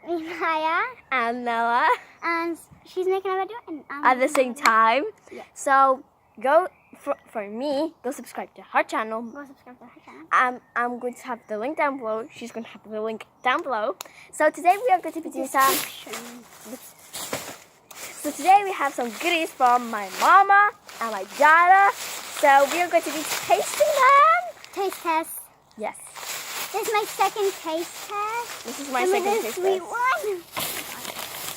Maya. And Noah. And she's making a video. And At the same time. Yeah. So go for me. Go subscribe to her channel. Go subscribe to her channel. I'm going to have the link down below. She's going to have the link down below. So today we are going to be doing some. So today we have some goodies from my mama and my dada. So we are going to be tasting them. Taste test. Yes. This is my second taste test. This is my And second with taste this sweet test. one.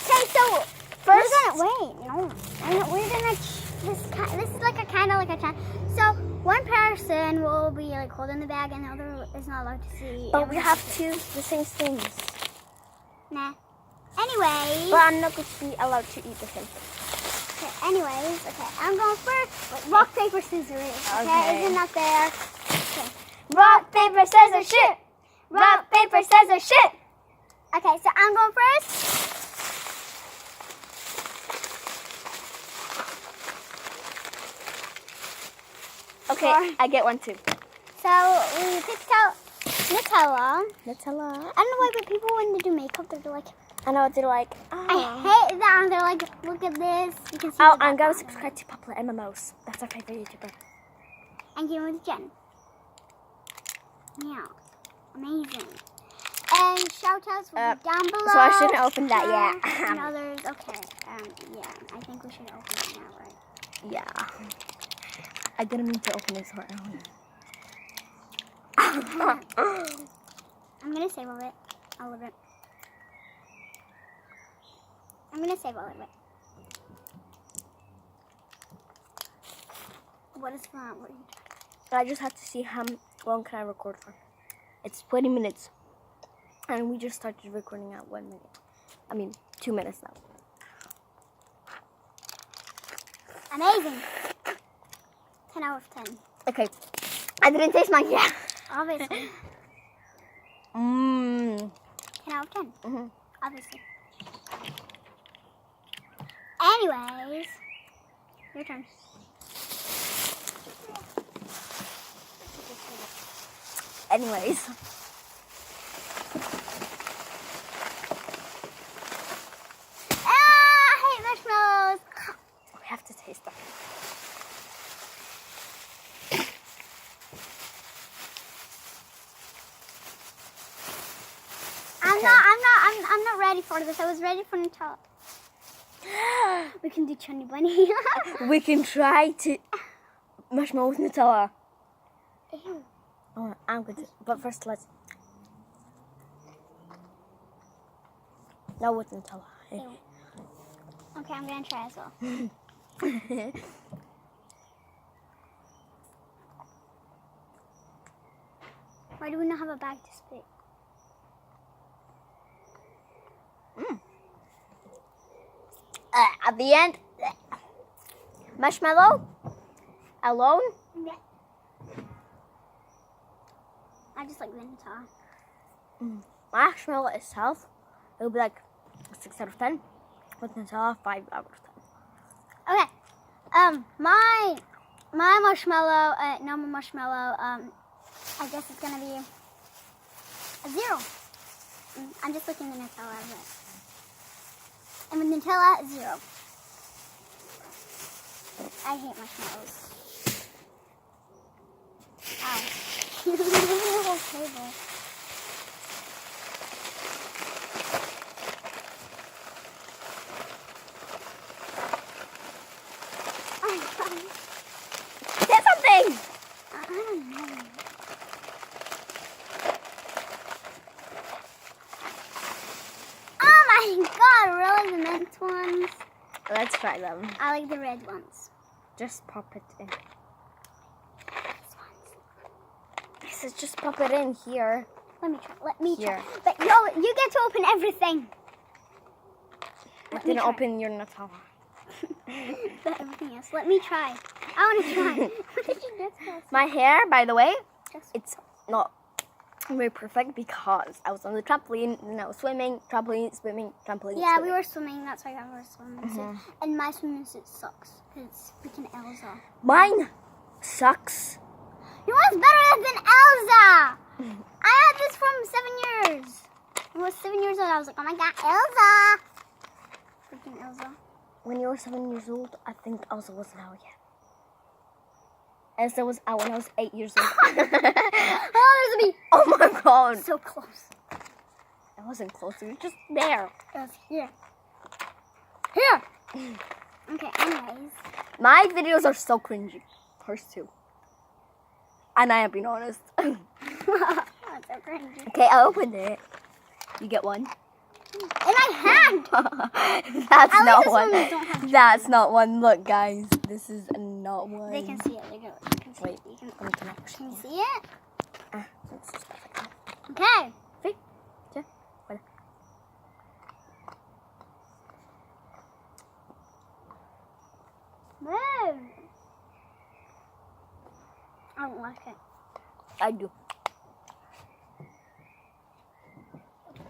Okay, so First, we're gonna. This is like a kind of like a challenge. So one person will be like holding the bag, and the other is not allowed to see. but we have two the same things. Nah. Anyways. But I'm not going to be allowed to eat the same thing. Okay, anyways, okay, I'm going first. Wait, rock, paper, scissors. Okay, isn't that fair? Okay. Rock, paper, scissors, shoot! Rock, paper, scissors, shoot! Okay, so I'm going first. Okay, I get one too. So we picked out Nutella. Nutella. I don't know why, but people when they do makeup, they're like, I know they're like, I hate that. And they're like, look at this. You can see Oh, the I'm going to background. subscribe to Popular MMOs. That's our favorite YouTuber. And Game with Jen. Yeah, amazing. And shout outs will be down below. So I shouldn't open that yet. And others, okay. Yeah, I think we should open it now, right? Yeah. I didn't mean to open this right I'm gonna save all of it. I'm gonna save all of it. What is that? What are you I just have to see how long can I record for. It's 20 minutes. And we just started recording at 1 minute. I mean, 2 minutes now. Amazing. 10 out of 10. Okay. I didn't taste mine yet. Obviously. Mmm. 10 out of 10. Mm-hmm. Obviously. Anyways, your turn. Anyways. I hate marshmallows. We have to taste them. I'm not ready for this. I was ready for Nutella. We can do Chunny Bunny. We can try to marshmallow with Nutella. Ew. Oh, I'm good. But first, let's. No, with Nutella. Ew. Okay, I'm gonna try as well. Why do we not have a bag to split? At the end, marshmallow alone. Yeah. I just like the Nutella. Marshmallow itself, it will be like 6 out of 10. With Nutella, 5 out of 10. Okay. My marshmallow, normal marshmallow, I guess it's gonna be a 0. I'm just looking the Nutella out of it. And with Nutella, 0. I hate marshmallows. Ow. The whole table. Say something! I don't know. Oh my god, really? The mint ones? Let's try them. I like the red ones. Just pop it in. These ones. This is just pop it in here. Let me try. Let me Here. try. But yo, you get to open everything. I Let me didn't try. open your Nutella. But everything else. Let me try. I want to try. What did you get to us? My hair, by the way, Just- it's not very perfect because I was on the trampoline, then I was swimming, trampoline, swimming, trampoline. Yeah, we swimming. were swimming. That's why we were swimming. suit. And my swimming suit sucks because it's freaking Elsa. Mine sucks. Yours better than Elsa. I had this from 7 years. I was 7 years old. I was like, oh my god, Elsa. Freaking Elsa. When you were 7 years old, I think Elsa wasn't out yet. Elsa was out when I was 8 years old. Oh, there's a bee. Oh my god. So close. It wasn't close. It was just there. It was here. Here. Okay, anyways. My videos are so cringy. Hers too. And I am being honest. That's so cringy. Okay, I opened it. You get one. In my hand. That's At least not this one. one don't have That's not one. Look, guys. This is not one. They can see it. They can see Wait. it. You can, Let me turn off. can you see it? Let's just go like that. Okay. Three, two, one. Move. I don't like it. I do.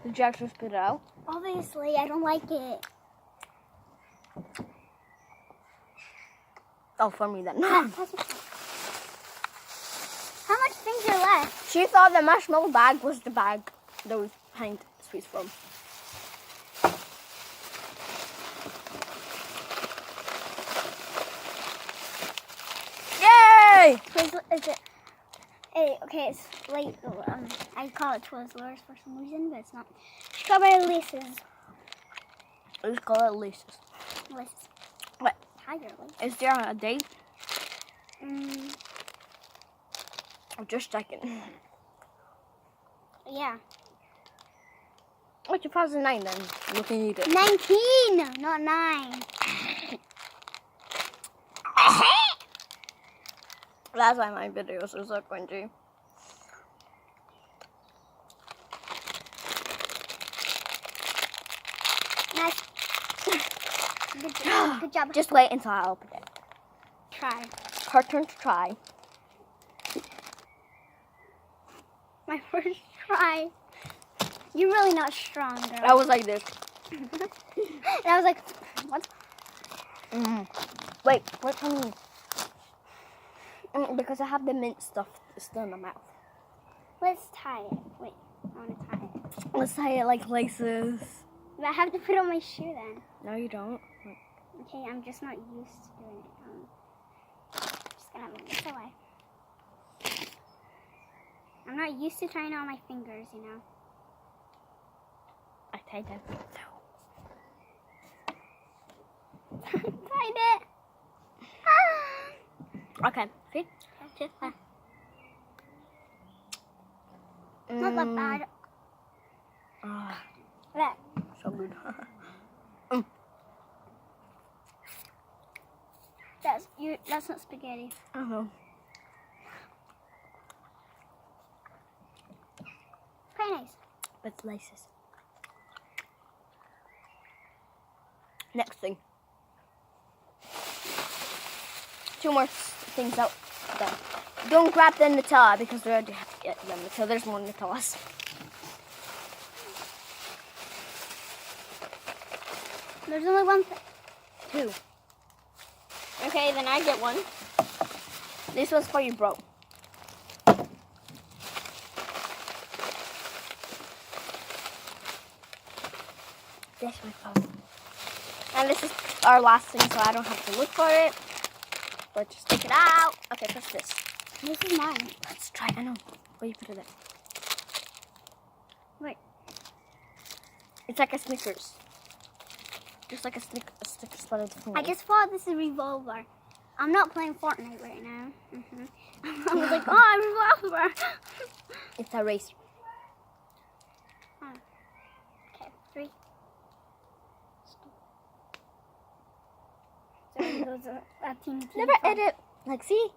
Did you actually spit it out? Obviously, I don't like it. Oh, for me then. How much things are left? She thought the marshmallow bag was the bag that we hanged sweets from. Yay! Is it? Okay, it's late. I call it Twizzlers for some reason, but it's not. Strawberry laces. Let's call it Lisa's. Laces. What? Tiger laces. Is there a date? Or just checking? Yeah. Oh, 2009 then. You can eat it. 19, not 9. That's why my videos are so cringy. Nice. Good job. Good job. Just wait until I open it. Try. Her turn to try. My first try. You're really not strong, girl. I was like this. And I was like, what? Wait, what's on me? Because I have the mint stuff still in my mouth. Let's tie it. Wait, I want to tie it. Let's tie it like laces. But I have to put on my shoe then. No, you don't. Okay, I'm just not used to doing it. Just gonna move this away. I'm not used to tying on my fingers, you know. I tied them. Tied it. Okay, 3, 2, 1. Not that bad. Ah, That. so good. That's not spaghetti. I don't know. Very nice. But it's laces. Next thing. 2 more things out there. Don't grab the Nutella because we already have to get them. So there's more Nutellas. There's only one thing. 2. Okay, then I get one. This one's for you, bro. This my phone. And this is our last thing, so I don't have to look for it. Let's just take it out. Okay, what's this? This is mine. Let's try. I know. Where you put it there? Wait. It's like a Snickers. Just like a Snickers, but it's I just thought this is a revolver. I'm not playing Fortnite right now. I was like, oh, a revolver. It's a racer. Okay, 3. So it goes a teeny. Never edit. Like, see?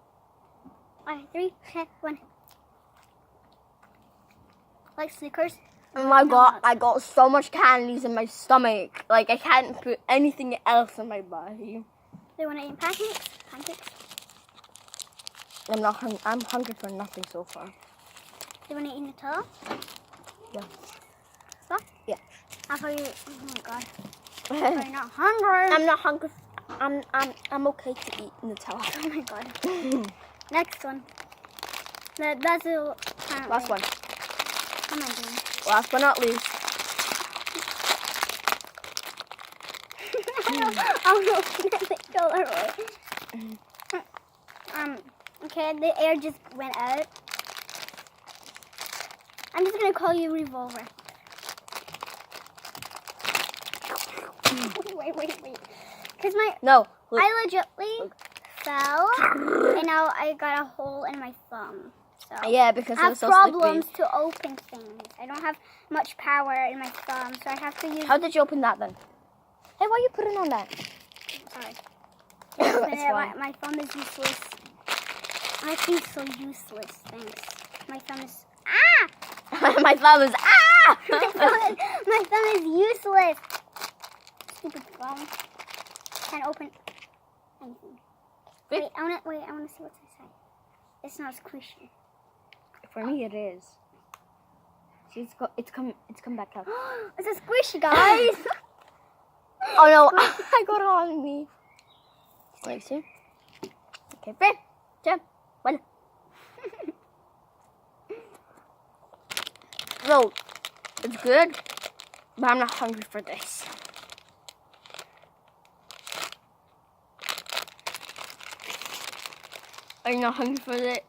Okay, 3, 2, 1. Like Snickers. Oh my god, I got so much candies in my stomach. Like, I can't put anything else in my body. They want to eat pancakes? Pancakes? I'm not hungry. I'm hungry for nothing so far. They want to eat Nutella? Yeah. What? Yeah. I thought you. Oh my god. You're not hungry. I'm not hungry. I'm okay to eat Nutella. Oh my god. Next one. That's the Last one. What am I doing? Last but not least. I'll open it the dollar way. Okay, the air just went out. I'm just gonna call you Revolver. Wait. Cause No. Look. I legitly fell, and now I got a hole in my thumb. So Yeah, because I it have was so problems slippery. to open things. I don't have much power in my thumb, so I have to use. How did you open that then? Hey, why are you putting on that? Sorry. It's fine. My thumb is useless. My feet's so useless. Thanks. My thumb is My thumb is my thumb is useless. Stupid thumb. Can't open anything. Wait, I wanna see what's inside. It's not squishy. For me, it is. See, it's come back out. It's a squishy, guys. Oh no, I got it on me. Like, see? Okay, 3, 2, 1. No, it's good, but I'm not hungry for this. Are you not hungry for it?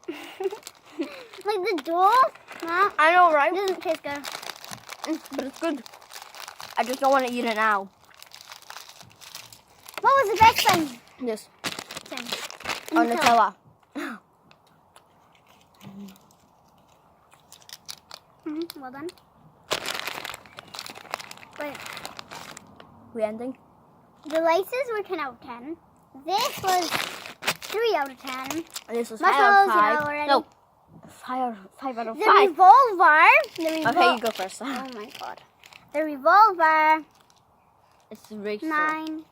Like the dough, Mom, I know, right? it doesn't taste good. But it's good. I just don't want to eat it now. What was the best thing? This. Thing? On Nutella. Well done. Wait, We ending? the laces were 10 out of 10. This was 3 out of 10. And this was 5 out of Marshmallows, you 5. know already. No, 5 out of The 5. revolver. Okay, you go first. Oh my god. The revolver. It's very 9.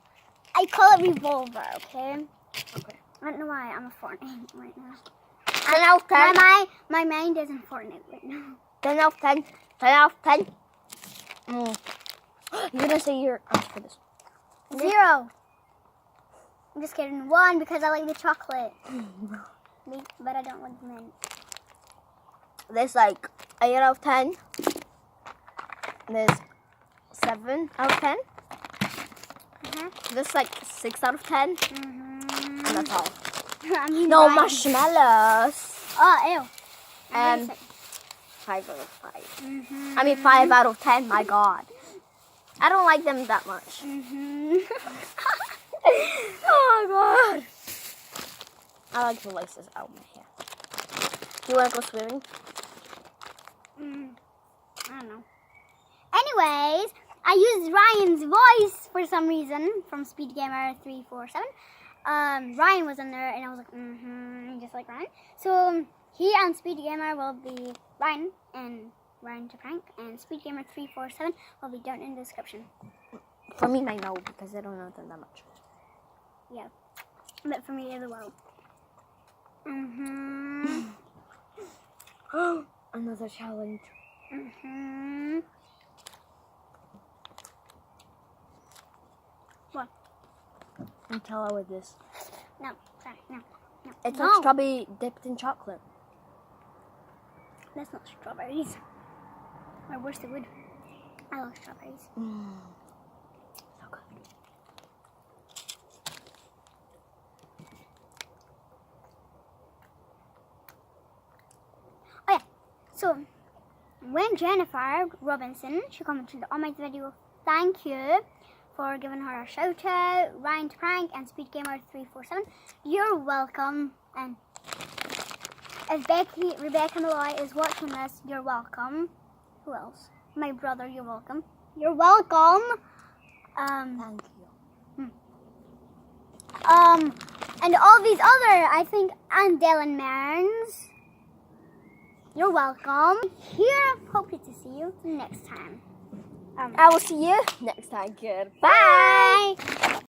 I call it revolver, okay? Okay. I don't know why I'm a Fortnite right now. 10 out of 10. My mind isn't Fortnite right now. 10 out of 10. 10 out of 10. You're gonna say your answer for this. 0. I'm just kidding. 1 because I like the chocolate. But I don't like the mint. There's like 8 out of 10. There's 7 out of 10. There's like 6 out of 10. And that's all. I mean, No mine. marshmallows. Oh, ew. I'm really sick. 5 out of 5. I mean 5 out of 10. My God. I don't like them that much. Oh my God. I like the laces out of my hair. Do you want to go swimming? I don't know. Anyways, I used Ryan's voice for some reason from Speed Gamer 347. Ryan was in there, and I was like, just like Ryan. So he and Speed Gamer will be Ryan and Ryan to Prank, and Speed Gamer 347 will be down in the description. For me, I know because I don't know them that much. Yeah, but for me, as well. Another challenge. What? Nutella with this. No, sorry, no. It's No. like strawberry dipped in chocolate. That's not strawberries. I wish they would. I love strawberries. So good. Oh yeah. So when Jennifer Robinson, she commented on my video, thank you for giving her a shout out, Ryan to Prank and Speed Gamer 347. You're welcome. And if Rebecca Malloy is watching this, you're welcome. Who else? My brother, you're welcome. You're welcome. Thank you. And all these other, I think, and Dylan Mearns. You're welcome. Here, hope to see you next time. I will see you next time. Goodbye. Bye.